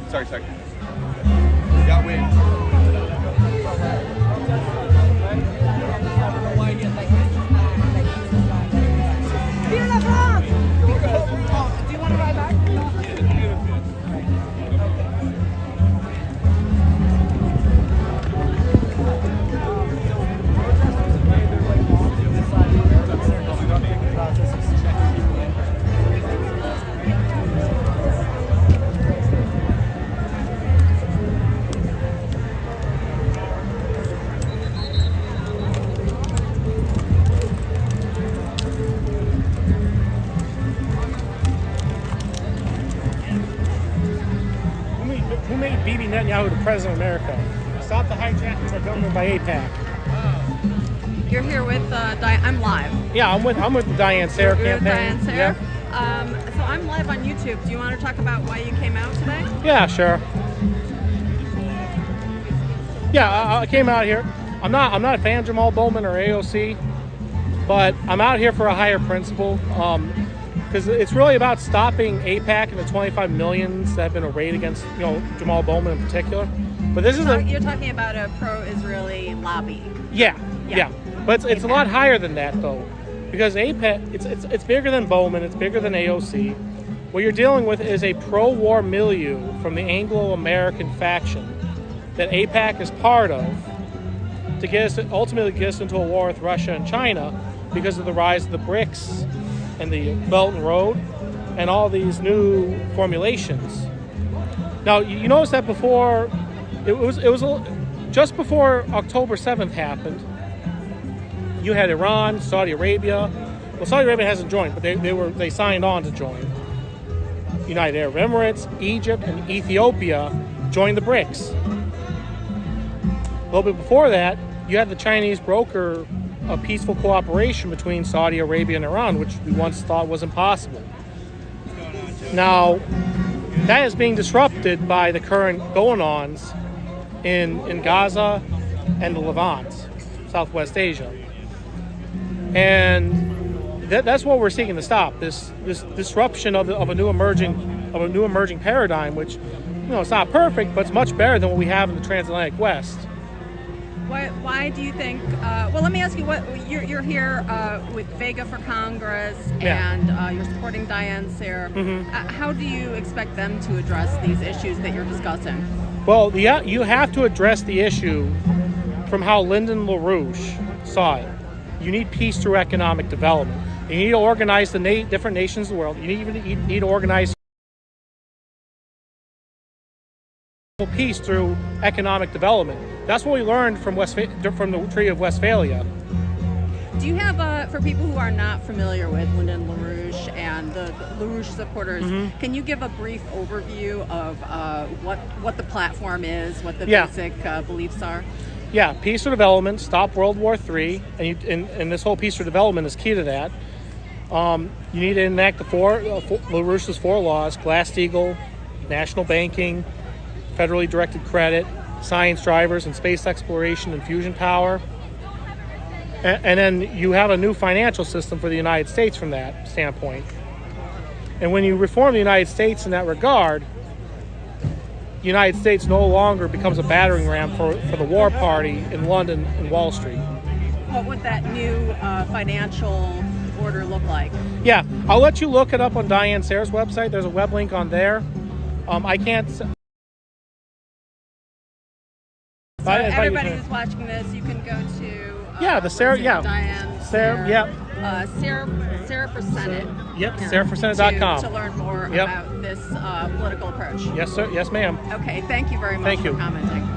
Sorry. Got wind. Do you want to ride back? Who made Bibi Netanyahu the president of America? Stop the hijacking of our government by AIPAC. You're here with I'm live. Yeah, I'm with the Diane Sarah You're campaign. with Diane Sarah. So I'm live on YouTube. Do you want to talk about why you came out today? Yeah, sure. Yeah, I came out here. I'm not a fan of Jamaal Bowman or AOC, but I'm out here for a higher principle. Because it's really about stopping AIPAC and the 25 millions that have been arrayed against, Jamaal Bowman in particular. But this is you're talking about a pro-Israeli lobby. Yeah. But it's a lot higher than that though, because AIPAC it's bigger than Bowman, it's bigger than AOC. What you're dealing with is a pro-war milieu from the Anglo-American faction that AIPAC is part of to ultimately get us into a war with Russia and China because of the rise of the BRICS and the Belt and Road and all these new formulations. Now, you notice that before, just before October 7th happened, you had Iran, Saudi Arabia. Well, Saudi Arabia hasn't joined, but they signed on to join. United Arab Emirates, Egypt, and Ethiopia joined the BRICS. A little bit before that, you had the Chinese broker a peaceful cooperation between Saudi Arabia and Iran, which we once thought was impossible. Now, that is being disrupted by the current going-ons in Gaza and the Levant, Southwest Asia. And that's what we're seeking to stop, this disruption of a new emerging paradigm, which, it's not perfect, but it's much better than what we have in the transatlantic West. Why do you think? Well, let me ask you. What you're here with Vega for Congress, and you're supporting Diane Sarah. Mm-hmm. How do you expect them to address these issues that you're discussing? Well, you have to address the issue from how Lyndon LaRouche saw it. You need peace through economic development. You need to organize the different nations of the world. You need to organize peace through economic development. That's what we learned from the Treaty of Westphalia. Do you have, for people who are not familiar with Lyndon LaRouche and the LaRouche supporters, can you give a brief overview of what the platform is, what the basic beliefs are? Yeah, peace or development, stop World War III, and this whole peace or development is key to that. You need to enact LaRouche's 4 laws: Glass-Steagall, national banking, federally directed credit, science drivers, and space exploration and fusion power. And then you have a new financial system for the United States from that standpoint. And when you reform the United States in that regard, the United States no longer becomes a battering ram for the war party in London and Wall Street. What would that new financial order look like? Yeah, I'll let you look it up on Diane Sayre's website. There's a web link on there. I can't... So everybody who's watching this, you can go to the Sayre, Diane Sayre, Sayre for Senate. Yep, SayreForSenate.com. To learn more about this political approach. Yes, sir. Yes, ma'am. Okay, thank you very much for commenting.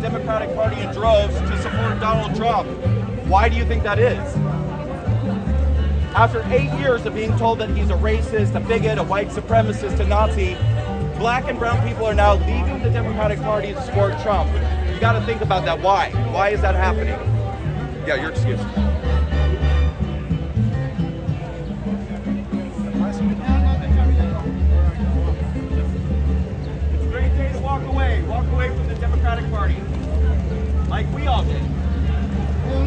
Democratic Party in droves to support Donald Trump. Why do you think that is? After 8 years of being told that he's a racist, a bigot, a white supremacist, a Nazi, black and brown people are now leaving the Democratic Party to support Trump. You got to think about that. Why? Why is that happening? Yeah, your excuse. It's a great day to walk away. Walk away from the Democratic Party. Like we all did.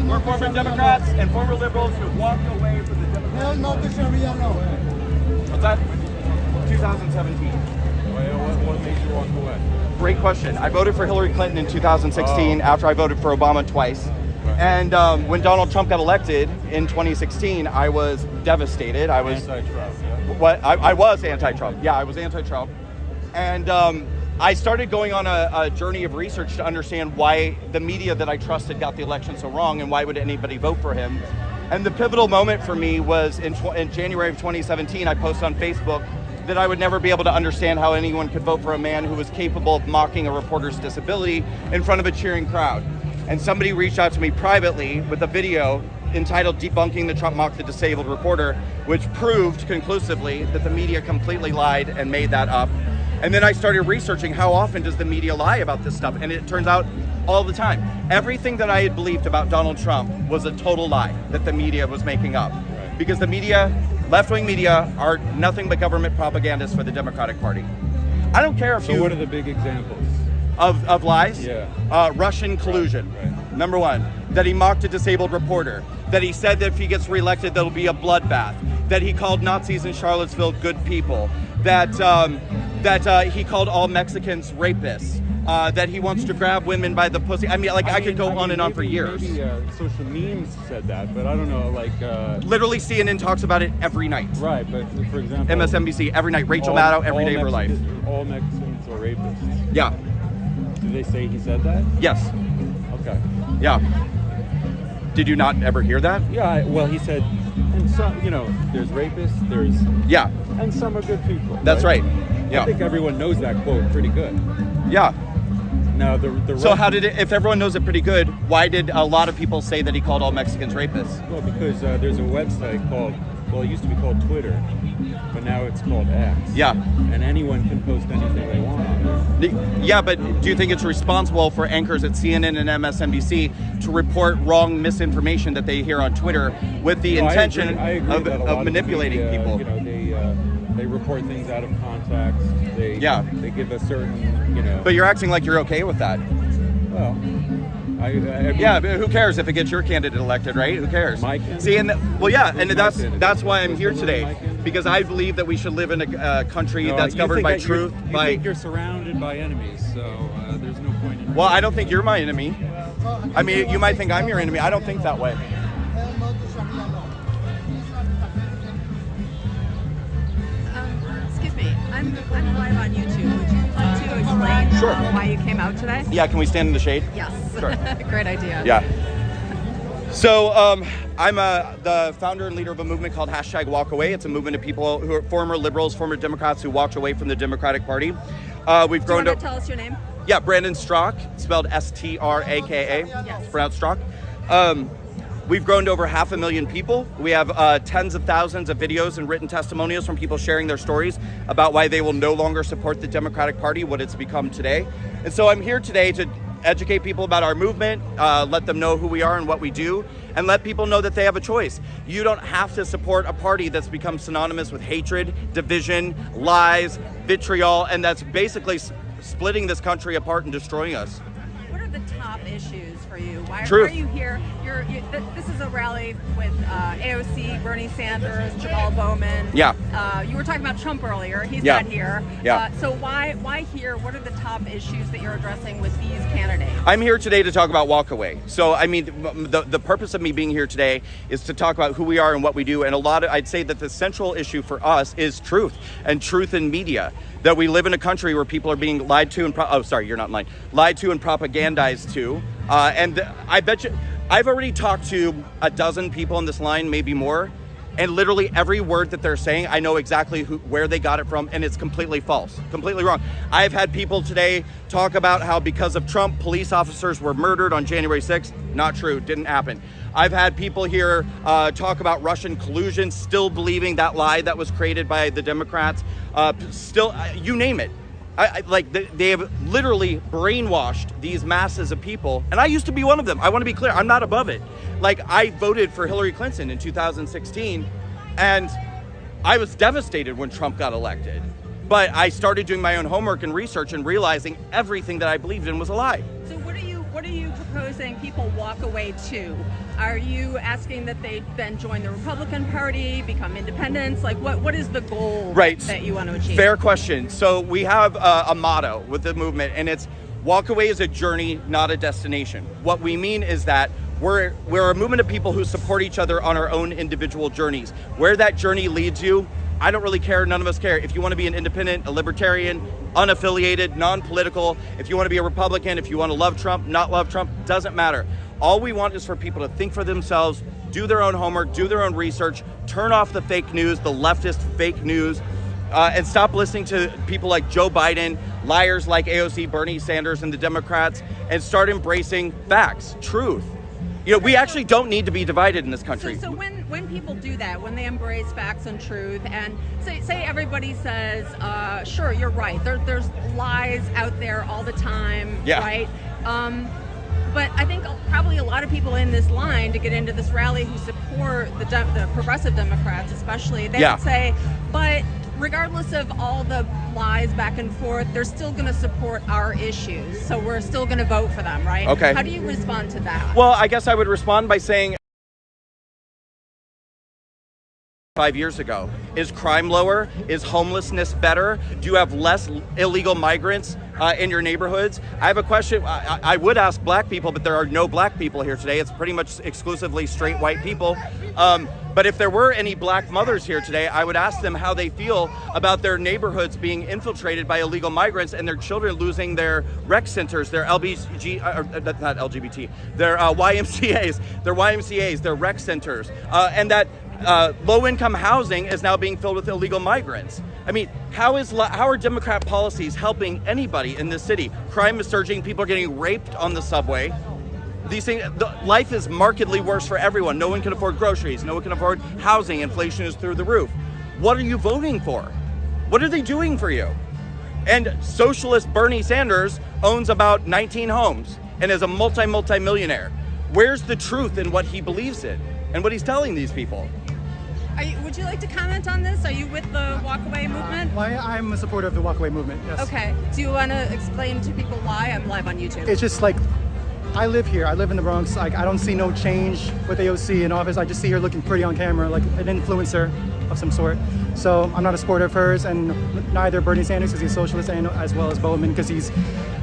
We're former Democrats and former liberals who walked away from the Democratic Party. What's that? 2017. What made you walk away? Great question. I voted for Hillary Clinton in 2016 after I voted for Obama twice. And when Donald Trump got elected in 2016, I was devastated. I was anti-Trump. Yeah. What? I was anti-Trump. Yeah, I was anti-Trump. And I started going on a journey of research to understand why the media that I trusted got the election so wrong and why would anybody vote for him. And the pivotal moment for me was in January of 2017, I posted on Facebook that I would never be able to understand how anyone could vote for a man who was capable of mocking a reporter's disability in front of a cheering crowd. And somebody reached out to me privately with a video entitled "Debunking the Trump Mocked the Disabled Reporter," which proved conclusively that the media completely lied and made that up. And then I started researching how often does the media lie about this stuff, and it turns out all the time. Everything that I had believed about Donald Trump was a total lie that the media was making up. Because the media, left-wing media, are nothing but government propagandists for the Democratic Party. I don't care if So what are the big examples? Of lies? Yeah. Russian collusion. Right. Number one, that he mocked a disabled reporter, that he said that if he gets reelected, there'll be a bloodbath, that he called Nazis in Charlottesville good people, that he called all Mexicans rapists, that he wants to grab women by the pussy. I mean, I could go on and on for years. Maybe social memes said that, but I don't know, Literally, CNN talks about it every night. Right, but for example... MSNBC, every night. Rachel Maddow, every day of her life. All Mexicans are rapists. Yeah. Did they say he said that? Yes. Okay. Yeah. Did you not ever hear that? Yeah, well, he said, and some, there's rapists, there's... Yeah. And some are good people. That's right. Yeah. I think everyone knows that quote pretty good. Yeah. Now, the So how did it, if everyone knows it pretty good, why did a lot of people say that he called all Mexicans rapists? Well, because there's a website called, it used to be called Twitter, but now it's called X. Yeah. And anyone can post anything they want on there. Yeah, but do you think it's responsible for anchors at CNN and MSNBC to report wrong misinformation that they hear on Twitter with the intention I agree that a lot of manipulating the media, people? They report things out of context. They give a certain, But you're acting like you're okay with that. Well, Yeah, but who cares if it gets your candidate elected, right? Who cares? My candidate? See, and well, yeah, and My candidate? that's why I'm here Does it really my today, candidate? because I believe that we should live in a country No, that's you governed think by that you're- truth. You think you're surrounded by enemies, so there's no point in. Well, I don't think you're my enemy. I mean, you might think I'm your enemy. I don't think that way. Excuse me, I'm live on YouTube. Would you like to explain Sure. why you came out today? Yeah, can we stand in the shade? Yes. Sure. Great idea. Yeah. So I'm the founder and leader of a movement called #WalkAway. It's a movement of people who are former liberals, former Democrats who walked away from the Democratic Party. We've Do grown you want to tell us your name? Yeah, Brandon Strzok, spelled Straka. Yes. It's pronounced Strzok. We've grown to over 500,000 people. We have tens of thousands of videos and written testimonials from people sharing their stories about why they will no longer support the Democratic Party, what it's become today. And so I'm here today to educate people about our movement, let them know who we are and what we do, and let people know that they have a choice. You don't have to support a party that's become synonymous with hatred, division, lies, vitriol, and that's basically splitting this country apart and destroying us. What are the top issues for you? Why Truth. are you here? This is a rally with AOC, Bernie Sanders, Jamaal Bowman. Yeah. You were talking about Trump earlier. He's Yeah. not here. Yeah. So why here? What are the top issues that you're addressing with these candidates? I'm here today to talk about WalkAway. So, I mean, the purpose of me being here today is to talk about who we are and what we do. And I'd say that the central issue for us is truth and truth in media. That we live in a country where people are being lied to and lied to and propagandized to. And I bet you, I've already talked to a dozen people in this line, maybe more. And literally every word that they're saying, I know exactly where they got it from, and it's completely false, completely wrong. I've had people today talk about how because of Trump, police officers were murdered on January 6th. Not true, didn't happen. I've had people here talk about Russian collusion, still believing that lie that was created by the Democrats. You name it. They have literally brainwashed these masses of people, and I used to be one of them. I want to be clear, I'm not above it. I voted for Hillary Clinton in 2016, and I was devastated when Trump got elected. But I started doing my own homework and research and realizing everything that I believed in was a lie. So what are you proposing people walk away to? Are you asking that they then join the Republican Party, become independents? What is the goal that you want to achieve? Fair question. So we have a motto with the movement, and it's walk away is a journey, not a destination. What we mean is that we're a movement of people who support each other on our own individual journeys. Where that journey leads you, I don't really care. None of us care. If you want to be an independent, a libertarian, unaffiliated, non-political, if you want to be a Republican, if you want to love Trump, not love Trump, doesn't matter. All we want is for people to think for themselves, do their own homework, do their own research, turn off the fake news, the leftist fake news, and stop listening to people like Joe Biden, liars like AOC, Bernie Sanders, and the Democrats, and start embracing facts, truth. We actually don't need to be divided in this country. So when people do that, when they embrace facts and truth, and say everybody says, sure, you're right, there's lies out there all the time, right? But I think probably a lot of people in this line to get into this rally who support the progressive Democrats especially, they would say, but regardless of all the lies back and forth, they're still going to support our issues. So we're still going to vote for them, right? Okay. How do you respond to that? Well, I guess I would respond by saying 5 years ago. Is crime lower? Is homelessness better? Do you have less illegal migrants in your neighborhoods? I have a question. I would ask black people, but there are no black people here today. It's pretty much exclusively straight white people. But if there were any black mothers here today, I would ask them how they feel about their neighborhoods being infiltrated by illegal migrants and their children losing their rec centers, their not LGBT, their YMCAs, their rec centers, and that low-income housing is now being filled with illegal migrants. I mean, how are Democrat policies helping anybody in this city? Crime is surging. People are getting raped on the subway. These things, life is markedly worse for everyone. No one can afford groceries. No one can afford housing. Inflation is through the roof. What are you voting for? What are they doing for you? And socialist Bernie Sanders owns about 19 homes and is a multi-millionaire. Where's the truth in what he believes in and what he's telling these people? Would you like to comment on this? Are you with the walkaway movement? I'm a supporter of the walkaway movement, yes. Okay. Do you want to explain to people why? I'm live on YouTube. It's just like I live here. I live in the Bronx. Like, I don't see no change with AOC in office. I just see her looking pretty on camera, like an influencer of some sort. So I'm not a supporter of hers, and neither Bernie Sanders, because he's a socialist, and as well as Bowman, because he's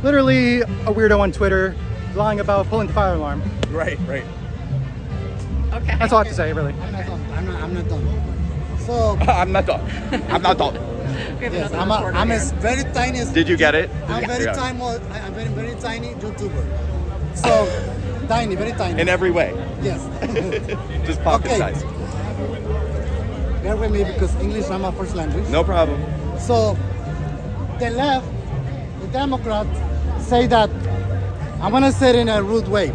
literally a weirdo on Twitter, lying about pulling the fire alarm. Right. Okay. That's all I have to say, really. I'm not done. So I'm not done. I'm not done. We have yes, another reporter I'm here. a very tiny. Did you get it? I'm very Yeah. tiny. I'm very tiny YouTuber. So tiny, very tiny. In every way. Yes. Just pocket Okay. size. Bear with me because English is my first language. No problem. So the left, the Democrats, say that, I'm gonna say it in a rude way.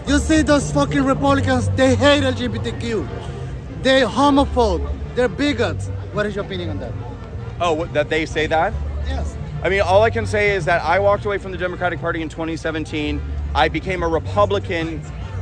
You see those fucking Republicans, they hate LGBTQ. They're homophobe. They're bigots. What is your opinion on that? Oh, that they say that? Yes. I mean, all I can say is that I walked away from the Democratic Party in 2017. I became a Republican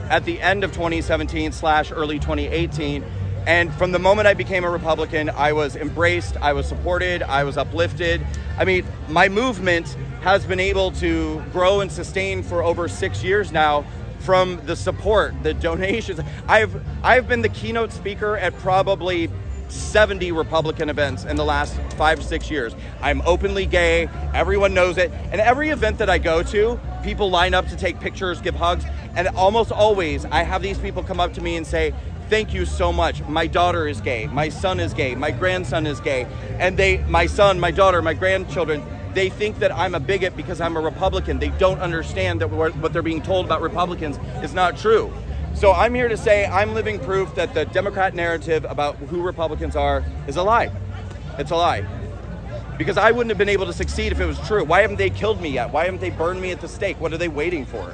at the end of 2017 / early 2018. And from the moment I became a Republican, I was embraced, I was supported, I was uplifted. I mean, my movement has been able to grow and sustain for over 6 years now from the support, the donations. I've been the keynote speaker at probably 70 Republican events in the last 5 6 years. I'm openly gay, everyone knows it. And every event that I go to, people line up to take pictures, give hugs. And almost always I have these people come up to me and say, thank you so much. My daughter is gay, my son is gay, my grandson is gay. And my son, my daughter, my grandchildren, they think that I'm a bigot because I'm a Republican. They don't understand that what they're being told about Republicans is not true. So I'm here to say I'm living proof that the Democrat narrative about who Republicans are is a lie. It's a lie. Because I wouldn't have been able to succeed if it was true. Why haven't they killed me yet? Why haven't they burned me at the stake? What are they waiting for?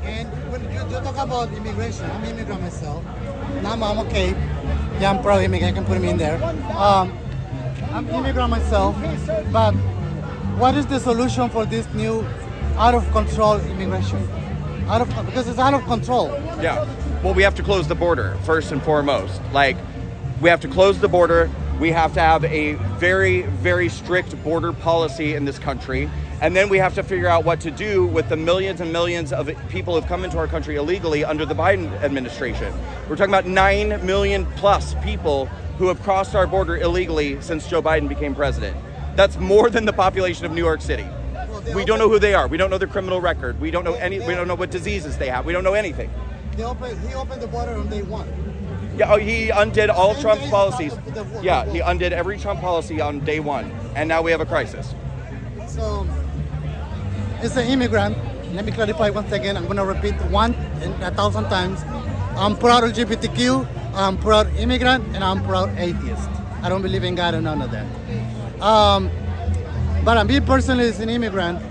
And when you talk about immigration, I'm an immigrant myself. Now I'm okay. Yeah, I'm pro-immigrant. I can put me in there. I'm an immigrant myself, but what is the solution for this new out-of-control immigration? Because it's out of control. Yeah. Well, we have to close the border first and foremost. Like, we have to close the border. We have to have a very, very strict border policy in this country. And then we have to figure out what to do with the millions and millions of people who've come into our country illegally under the Biden administration. We're talking about 9 million plus people who have crossed our border illegally since Joe Biden became president. That's more than the population of New York City. We don't know who they are. We don't know their criminal record. We don't know we don't know what diseases they have. We don't know anything. He opened the border on day one. Yeah, he undid all Same Trump's day he policies. stopped the Yeah, war. he undid every Trump policy on day one. And now we have a crisis. So, as an immigrant, let me clarify once again. I'm going to repeat 1,000 times. I'm proud LGBTQ, I'm proud immigrant, and I'm proud atheist. I don't believe in God or none of that. But I'm being personally as an immigrant.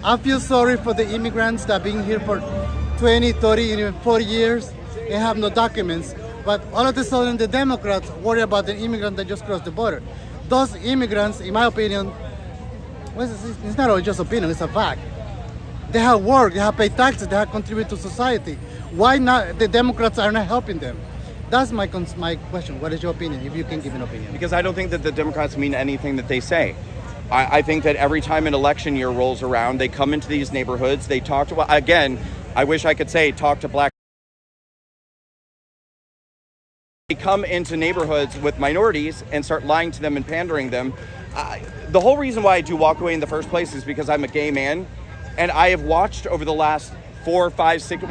I feel sorry for the immigrants that have been here for 20, 30, and even 40 years and have no documents. But all of a sudden, the Democrats worry about the immigrant that just crossed the border. Those immigrants, in my opinion, it's not just opinion, it's a fact. They have work, they have paid taxes, they have contributed to society. Why not the Democrats are not helping them? That's my question. What is your opinion, if you can give an opinion? Because I don't think that the Democrats mean anything that they say. I think that every time an election year rolls around, they come into these neighborhoods, they talk to, again, I wish I could say talk to black. They come into neighborhoods with minorities and start lying to them and pandering them. The whole reason why I do walk away in the first place is because I'm a gay man, and I have watched over the last 4, 5, 6,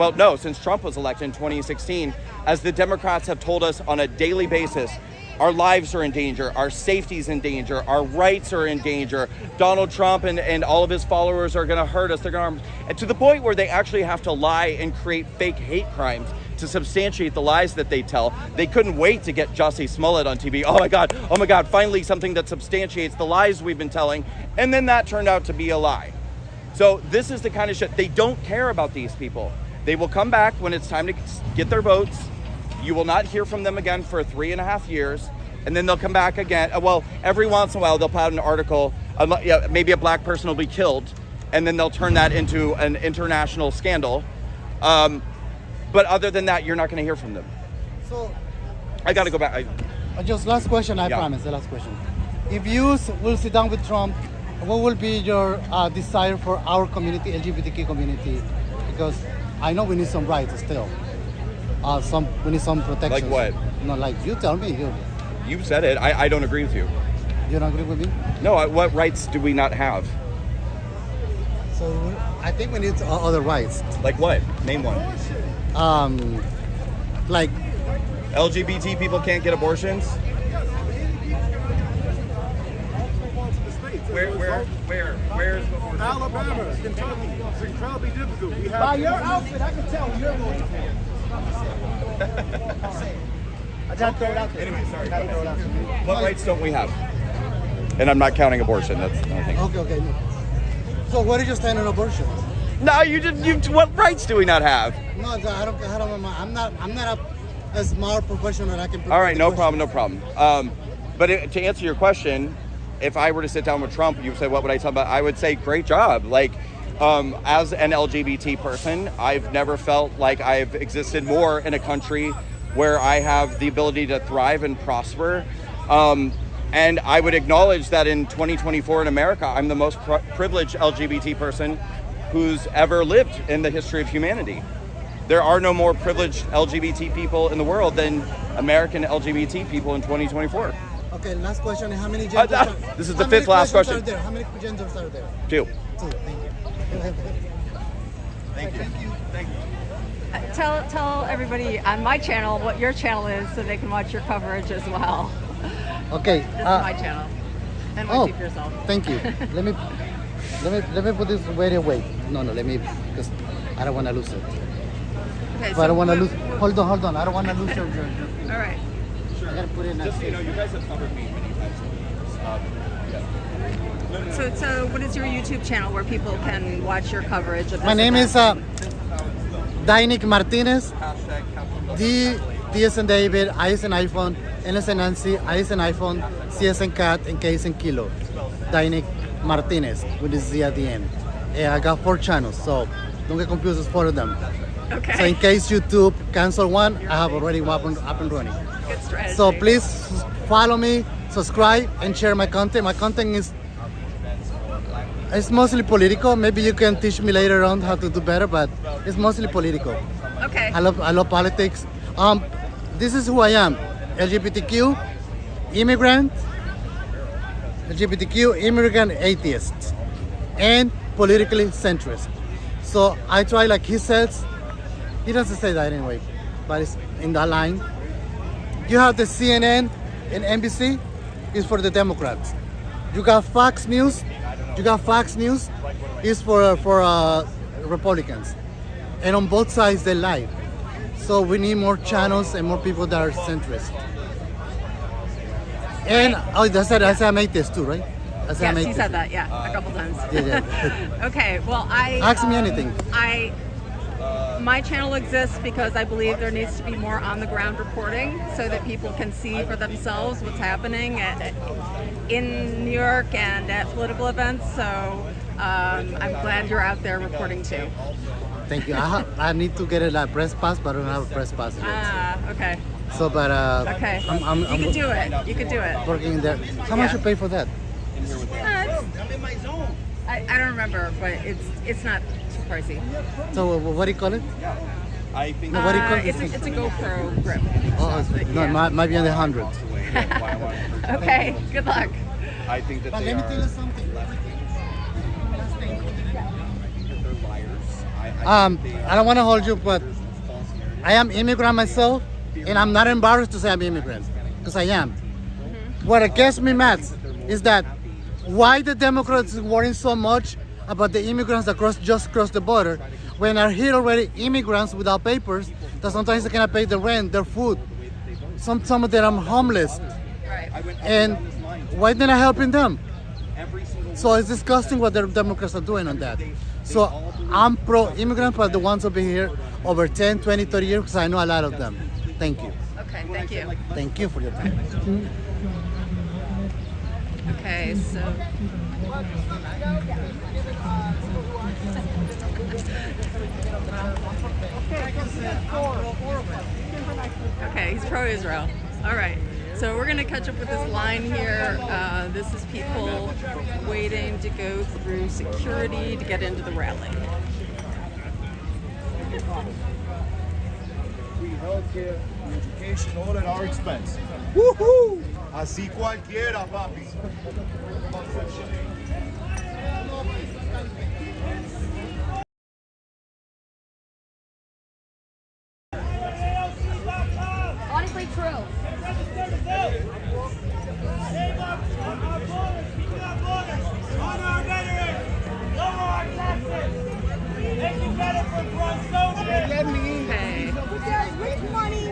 since Trump was elected in 2016, as the Democrats have told us on a daily basis, our lives are in danger, our safety's in danger, our rights are in danger. Donald Trump and all of his followers are gonna hurt us, they're gonna harm, and to the point where they actually have to lie and create fake hate crimes to substantiate the lies that they tell. They couldn't wait to get Jussie Smollett on TV. Oh my God, finally something that substantiates the lies we've been telling. And then that turned out to be a lie. So this is the kind of shit, they don't care about these people. They will come back when it's time to get their votes. You will not hear from them again for 3.5 years. And then they'll come back again. Well, every once in a while they'll put out an article, maybe a black person will be killed, and then they'll turn that into an international scandal. But other than that, you're not going to hear from them. So, I got to go back. just last question, I promise, the last question. If you will sit down with Trump, what will be your desire for our community, LGBTQ community? because I know we need some rights still. We need some protection. Like what? No, like you tell me. You said it. I don't agree with you. You don't agree with me? No, what rights do we not have? So I think we need other rights. Like what? Name one. Like LGBT people can't get abortions? Where's before? Alabama, Kentucky. It's incredibly difficult. We have by your outfit, I can tell you're going to fail. I gotta throw it out there. Anyway, sorry. What rights don't we have? And I'm not counting abortion. That's another thing. Okay. So what is your stand on abortion? No, you did. What rights do we not have? No, I don't. I'm not a smart professional that I can. All right, no problem. But to answer your question, if I were to sit down with Trump, you say, what would I tell him about? I would say, great job. Like, as an LGBT person, I've never felt like I've existed more in a country where I have the ability to thrive and prosper. And I would acknowledge that in 2024 in America, I'm the most privileged LGBT person who's ever lived in the history of humanity. There are no more privileged LGBT people in the world than American LGBT people in 2024. Okay, last question. How many genders are there? This is the fifth last question. How many genders are there? 2. Thank you. Thank you. Tell everybody on my channel what your channel is so they can watch your coverage as well. Okay. This is my channel. NYCforYourself. Thank you. Let me put this way away. No, let me, because I don't want to lose it. Okay, I don't want to lose. Hold on. I don't want to lose your. All right. I gotta put it in. Just so you know, you guys have covered me many times. So what is your YouTube channel where people can watch your coverage of this My name event? is Dainik Martinez. D as in David, I as in iPhone, N as in Nancy, I as in iPhone, C as in cat, and K as in kilo. Dainik Martinez with the Z at the end. And I got 4 channels, so don't get confused, it's 4 of them. Okay. So in case YouTube cancel one, I have already one up and running. Good strategy. So please follow me, subscribe, and share my content. My content is mostly political. Maybe you can teach me later on how to do better, but it's mostly political. Okay. I love politics. This is who I am: LGBTQ, immigrant, atheist, and politically centrist. So I try, like he says. He doesn't say that anyway, but it's in that line. You have the CNN and NBC is for the Democrats. You got Fox News. Is for Republicans, and on both sides they lie. So we need more channels and more people that are centrist. And that's I made this too, right? Yes, you said that. Yeah, a couple times. Yeah. Okay. Well, Ask me anything. My channel exists because I believe there needs to be more on-the-ground reporting so that people can see for themselves what's happening in New York and at political events. So I'm glad you're out there reporting too. Thank you. I need to get a press pass, but I don't have a press pass yet. Okay. So, but Okay. I'm You can do it. You can do it. working in there. How much you pay for that? I don't remember, but it's not too pricey. So what do you call it? I think No, what do you call this It's thing? a GoPro grip. No, it might be in the hundreds. Okay. Good luck. I think that But they let me are. tell you something. They're liars. I don't want to hold you, but I am immigrant myself, and I'm not embarrassed to say I'm immigrant, because I am. What gets me mad is that why the Democrats worrying so much about the immigrants that just cross the border, when are here already immigrants without papers that sometimes they cannot pay the rent, their food. Some of them are homeless, Right. and why they're not helping them? So it's disgusting what the Democrats are doing on that. So I'm pro-immigrant, but the ones over here over 10, 20, 30 years, because I know a lot of them. Thank you. Okay. Thank you. Thank you for your time. Okay. So. Okay, he's pro-Israel. All right. So we're going to catch up with this line here. This is people waiting to go through security to get into the rally. Free healthcare, free education, all at our expense. Woohoo! Así cualquiera, papi. Honestly true. Save our borders, keep our borders, honor our veterans, lower our taxes, make it better for Bronx soldiers. Okay. Rich money.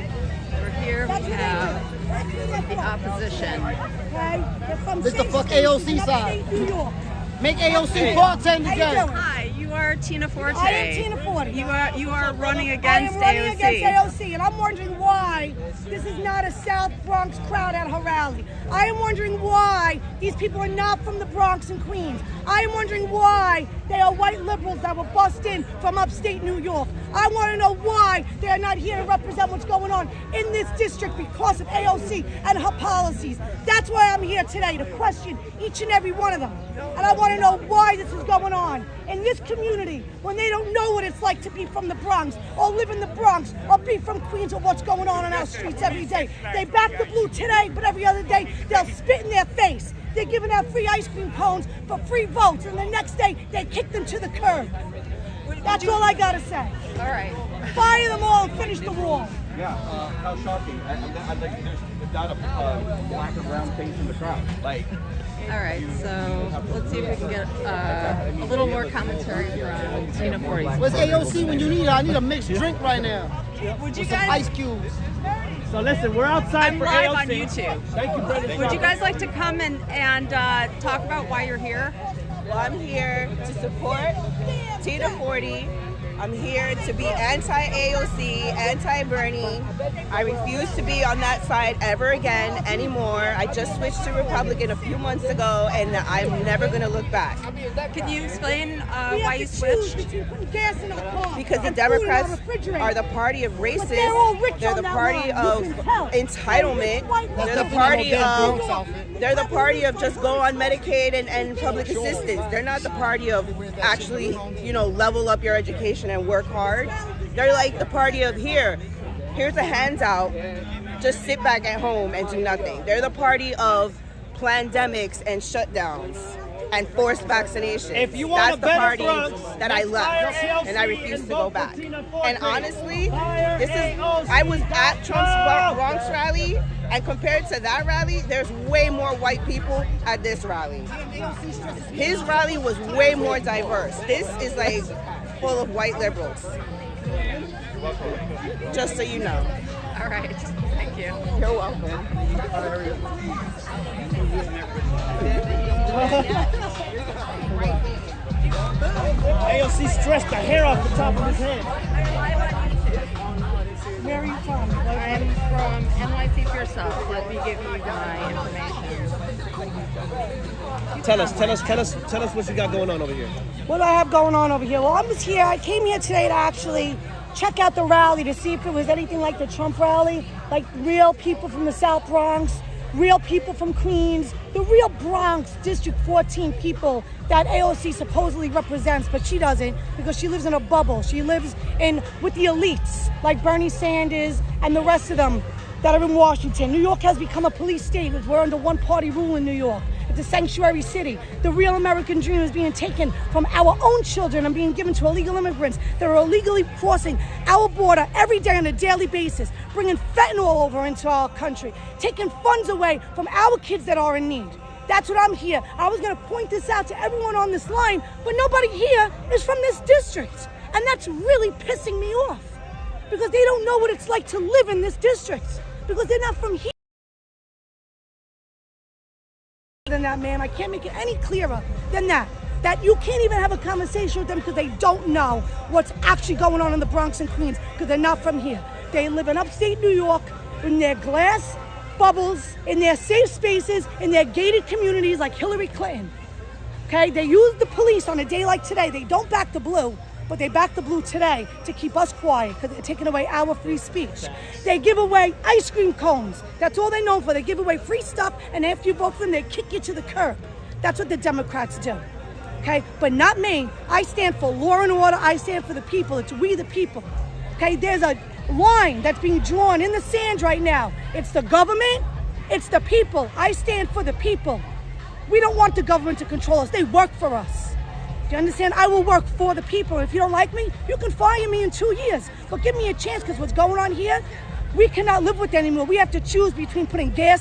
We're here. We have the opposition. Okay? They're from This the safe fuck spaces AOC in side. upstate New York. Make AOC bartend How you again. doing? Hi, you are Tina Forte. I am Tina Forte. You are running I against am running AOC. against AOC, and I'm wondering why this is not a South Bronx crowd at her rally. I am wondering why these people are not from the Bronx and Queens. I am wondering why they are white liberals that were bussed in from upstate New York. I want to know why they are not here to represent what's going on in this district because of AOC and her policies. That's why I'm here today, to question each and every one of them. And I want to know why this is going on in this community when they don't know what it's like to be from the Bronx or live in the Bronx or be from Queens or what's going on our streets every day. They back the blue today, but every other day they'll spit in their face. They're giving out free ice cream cones for free votes, and the next day they kick them to the curb. That's all I gotta say. All right. Fire them all and finish the war. Yeah, how shocking. I think there's not a black or brown face in the crowd. Like, All right. So let's see if we can get a little more commentary from Tina Forte. Where's AOC when you need her? I need a mixed drink right now. Would you With some guys? ice cubes. So listen, we're outside I'm for live AOC. on YouTube. Thank you, Brenda. Would you guys like to come and talk about why you're here? Well, I'm here to support Tina Forte. I'm here to be anti-AOC, anti-Bernie. I refuse to be on that side ever again anymore. I just switched to Republican a few months ago, and I'm never going to look back. Can you explain We why have you to choose switched? between putting gas in our car Because the and food in our Democrats refrigerator. are the party of racists. They're all rich They're on the that party line. of You can tell. entitlement. They're the party of just go on Medicaid and public assistance. They're not the party of actually, level up your education and work hard. They're like the party of here's a handout, just sit back at home and do nothing. They're the party of pandemics and shutdowns and forced vaccinations. If you want That's a the better party Bronx, that I left, AOC and I refuse to go vote for back. Tina Forte. And honestly, AOC. I was at Trump's Bronx rally, and compared to that rally, there's way more white people at this rally. His rally was way more diverse. This is like full of white liberals. Just so you know. All right. Thank you. You're welcome. AOC stressed the hair off the top of his head. Where are you from? I'm from NYCforYourself. Let me give you my information. Tell us what you got going on over here. What do I have going on over here? Well, I'm just here. I came here today to actually check out the rally to see if it was anything like the Trump rally, like real people from the South Bronx, real people from Queens, the real Bronx District 14 people that AOC supposedly represents, but she doesn't because she lives in a bubble. She lives with the elites like Bernie Sanders and the rest of them that are in Washington. New York has become a police state. We're under one-party rule in New York. It's a sanctuary city. The real American dream is being taken from our own children and being given to illegal immigrants that are illegally crossing our border every day on a daily basis, bringing fentanyl over into our country, taking funds away from our kids that are in need. That's what I'm here. I was going to point this out to everyone on this line, but nobody here is from this district. And that's really pissing me off because they don't know what it's like to live in this district because they're not from here. Than that, man. I can't make it any clearer than that. That you can't even have a conversation with them because they don't know what's actually going on in the Bronx and Queens because they're not from here. They live in upstate New York in their glass bubbles, in their safe spaces, in their gated communities like Hillary Clinton. Okay? They use the police on a day like today. They don't back the blue, but they back the blue today to keep us quiet because they're taking away our free speech. They give away ice cream cones. That's all they're known for. They give away free stuff, and after you vote for them, they kick you to the curb. That's what the Democrats do. Okay? But not me. I stand for law and order. I stand for the people. It's we the people. Okay, there's a line that's being drawn in the sand right now. It's the government, it's the people. I stand for the people. We don't want the government to control us. They work for us. Do you understand? I will work for the people. If you don't like me, you can fire me in 2 years. But give me a chance, because what's going on here, we cannot live with it anymore. We have to choose between putting gas